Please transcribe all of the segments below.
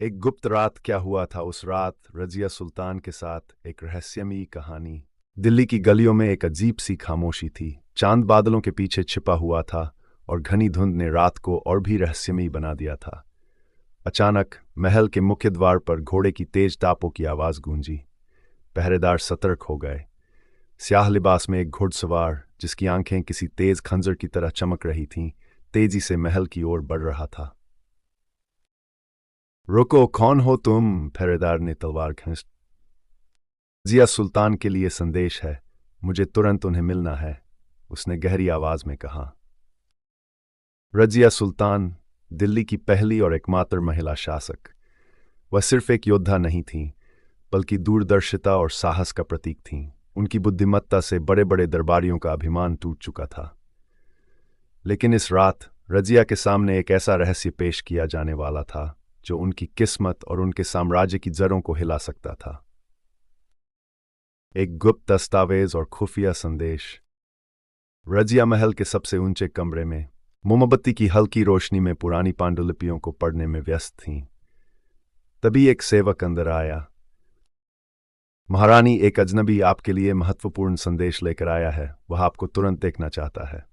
एक गुप्त रात क्या हुआ था उस रात रजिया सुल्तान के साथ एक रहस्यमयी कहानी। दिल्ली की गलियों में एक अजीब सी खामोशी थी। चांद बादलों के पीछे छिपा हुआ था और घनी धुंध ने रात को और भी रहस्यमयी बना दिया था। अचानक महल के मुख्य द्वार पर घोड़े की तेज टापों की आवाज गूंजी। पहरेदार सतर्क हो गए। स्याह लिबास में एक घुड़सवार जिसकी आंखें किसी तेज खंजर की तरह चमक रही थीं, तेजी से महल की ओर बढ़ रहा था। रुको, कौन हो तुम? पहरेदार ने तलवार खींच। जिया सुल्तान के लिए संदेश है, मुझे तुरंत उन्हें मिलना है, उसने गहरी आवाज में कहा। रजिया सुल्तान, दिल्ली की पहली और एकमात्र महिला शासक। वह सिर्फ एक योद्धा नहीं थीं, बल्कि दूरदर्शिता और साहस का प्रतीक थीं। उनकी बुद्धिमत्ता से बड़े बड़े दरबारियों का अभिमान टूट चुका था। लेकिन इस रात रजिया के सामने एक ऐसा रहस्य पेश किया जाने वाला था जो उनकी किस्मत और उनके साम्राज्य की जड़ों को हिला सकता था। एक गुप्त दस्तावेज और खुफिया संदेश। रजिया महल के सबसे ऊंचे कमरे में मोमबत्ती की हल्की रोशनी में पुरानी पांडुलिपियों को पढ़ने में व्यस्त थीं। तभी एक सेवक अंदर आया। महारानी, एक अजनबी आपके लिए महत्वपूर्ण संदेश लेकर आया है, वह आपको तुरंत देखना चाहता है।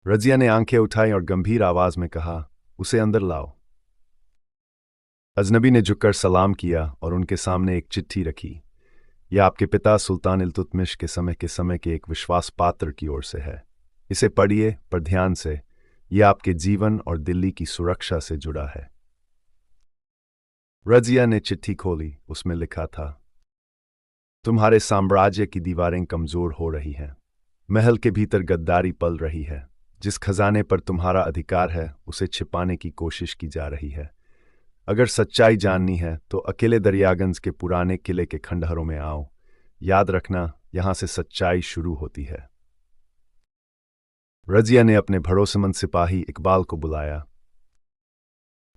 रजिया ने आंखें उठाई और गंभीर आवाज में कहा, उसे अंदर लाओ। अजनबी ने झुककर सलाम किया और उनके सामने एक चिट्ठी रखी। यह आपके पिता सुल्तान इल्तुतमिश के समय के एक विश्वास पात्र की ओर से है। इसे पढ़िए, पर ध्यान से। यह आपके जीवन और दिल्ली की सुरक्षा से जुड़ा है। रजिया ने चिट्ठी खोली। उसमें लिखा था, तुम्हारे साम्राज्य की दीवारें कमजोर हो रही हैं। महल के भीतर गद्दारी पल रही है। जिस खजाने पर तुम्हारा अधिकार है उसे छिपाने की कोशिश की जा रही है। अगर सच्चाई जाननी है तो अकेले दरियागंज के पुराने किले के खंडहरों में आओ। याद रखना, यहां से सच्चाई शुरू होती है। रजिया ने अपने भरोसेमंद सिपाही इकबाल को बुलाया।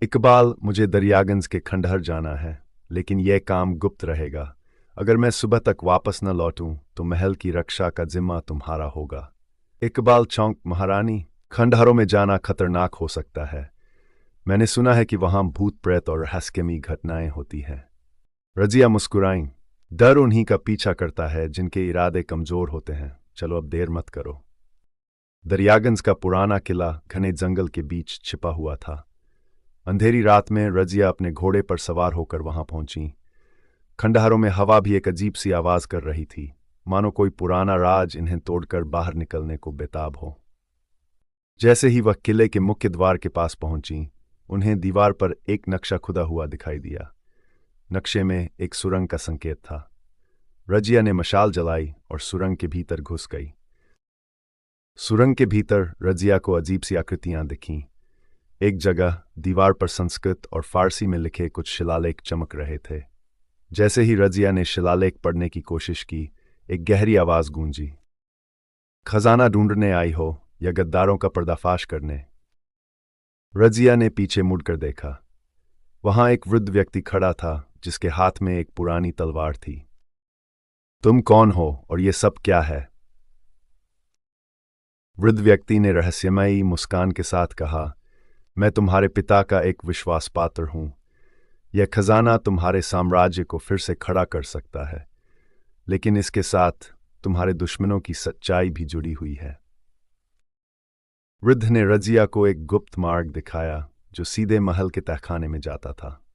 इकबाल, मुझे दरियागंज के खंडहर जाना है, लेकिन यह काम गुप्त रहेगा। अगर मैं सुबह तक वापस न लौटूं तो महल की रक्षा का जिम्मा तुम्हारा होगा। इकबाल चौंक, महारानी, खंडहरों में जाना खतरनाक हो सकता है। मैंने सुना है कि वहां भूत प्रेत और रहस्यमयी घटनाएं होती हैं। रजिया मुस्कुराईं। डर उन्हीं का पीछा करता है जिनके इरादे कमजोर होते हैं। चलो, अब देर मत करो। दरियागंज का पुराना किला घने जंगल के बीच छिपा हुआ था। अंधेरी रात में रजिया अपने घोड़े पर सवार होकर वहां पहुंची। खंडहरों में हवा भी एक अजीब सी आवाज कर रही थी, मानो कोई पुराना राज इन्हें तोड़कर बाहर निकलने को बेताब हो। जैसे ही वह किले के मुख्य द्वार के पास पहुंची, उन्हें दीवार पर एक नक्शा खुदा हुआ दिखाई दिया। नक्शे में एक सुरंग का संकेत था। रजिया ने मशाल जलाई और सुरंग के भीतर घुस गई। सुरंग के भीतर रजिया को अजीब सी आकृतियां दिखीं। एक जगह दीवार पर संस्कृत और फारसी में लिखे कुछ शिलालेख चमक रहे थे। जैसे ही रजिया ने शिलालेख पढ़ने की कोशिश की, एक गहरी आवाज गूंजी, खजाना ढूंढने आई हो या गद्दारों का पर्दाफाश करने? रजिया ने पीछे मुड़कर देखा। वहां एक वृद्ध व्यक्ति खड़ा था जिसके हाथ में एक पुरानी तलवार थी। तुम कौन हो और ये सब क्या है? वृद्ध व्यक्ति ने रहस्यमयी मुस्कान के साथ कहा, मैं तुम्हारे पिता का एक विश्वास पात्र हूं। यह खजाना तुम्हारे साम्राज्य को फिर से खड़ा कर सकता है, लेकिन इसके साथ तुम्हारे दुश्मनों की सच्चाई भी जुड़ी हुई है। वृद्ध ने रजिया को एक गुप्त मार्ग दिखाया जो सीधे महल के तहखाने में जाता था।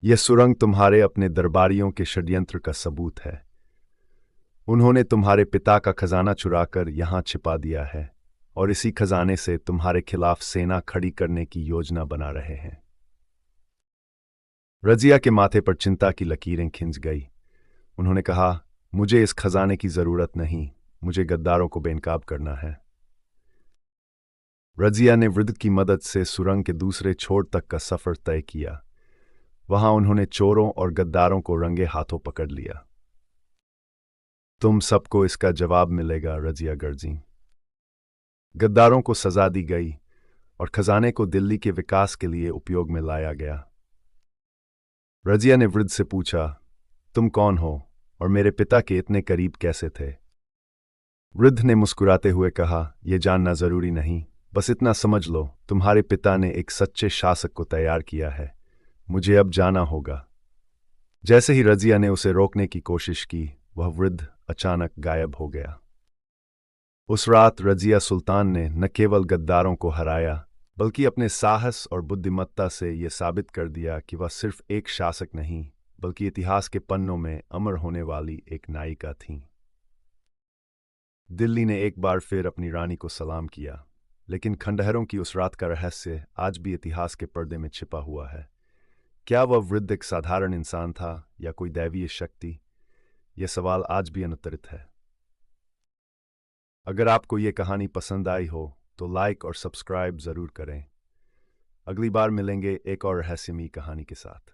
यह सुरंग तुम्हारे अपने दरबारियों के षड्यंत्र का सबूत है। उन्होंने तुम्हारे पिता का खजाना चुराकर यहां छिपा दिया है और इसी खजाने से तुम्हारे खिलाफ सेना खड़ी करने की योजना बना रहे हैं। रजिया के माथे पर चिंता की लकीरें खिंच गई। उन्होंने कहा, मुझे इस खजाने की जरूरत नहीं, मुझे गद्दारों को बेनकाब करना है। रजिया ने वृद्ध की मदद से सुरंग के दूसरे छोर तक का सफर तय किया। वहां उन्होंने चोरों और गद्दारों को रंगे हाथों पकड़ लिया। तुम सबको इसका जवाब मिलेगा, रजिया गर्जी। गद्दारों को सजा दी गई और खजाने को दिल्ली के विकास के लिए उपयोग में लाया गया। रजिया ने वृद्ध से पूछा, तुम कौन हो और मेरे पिता के इतने करीब कैसे थे? वृद्ध ने मुस्कुराते हुए कहा, यह जानना जरूरी नहीं, बस इतना समझ लो, तुम्हारे पिता ने एक सच्चे शासक को तैयार किया है। मुझे अब जाना होगा। जैसे ही रजिया ने उसे रोकने की कोशिश की, वह वृद्ध अचानक गायब हो गया। उस रात रजिया सुल्तान ने न केवल गद्दारों को हराया, बल्कि अपने साहस और बुद्धिमत्ता से यह साबित कर दिया कि वह सिर्फ एक शासक नहीं, बल्कि इतिहास के पन्नों में अमर होने वाली एक नायिका थीं। दिल्ली ने एक बार फिर अपनी रानी को सलाम किया, लेकिन खंडहरों की उस रात का रहस्य आज भी इतिहास के पर्दे में छिपा हुआ है। क्या वह वृद्ध एक साधारण इंसान था या कोई दैवीय शक्ति? यह सवाल आज भी अनुत्तरित है। अगर आपको ये कहानी पसंद आई हो तो लाइक और सब्सक्राइब ज़रूर करें। अगली बार मिलेंगे एक और रहस्यमयी कहानी के साथ।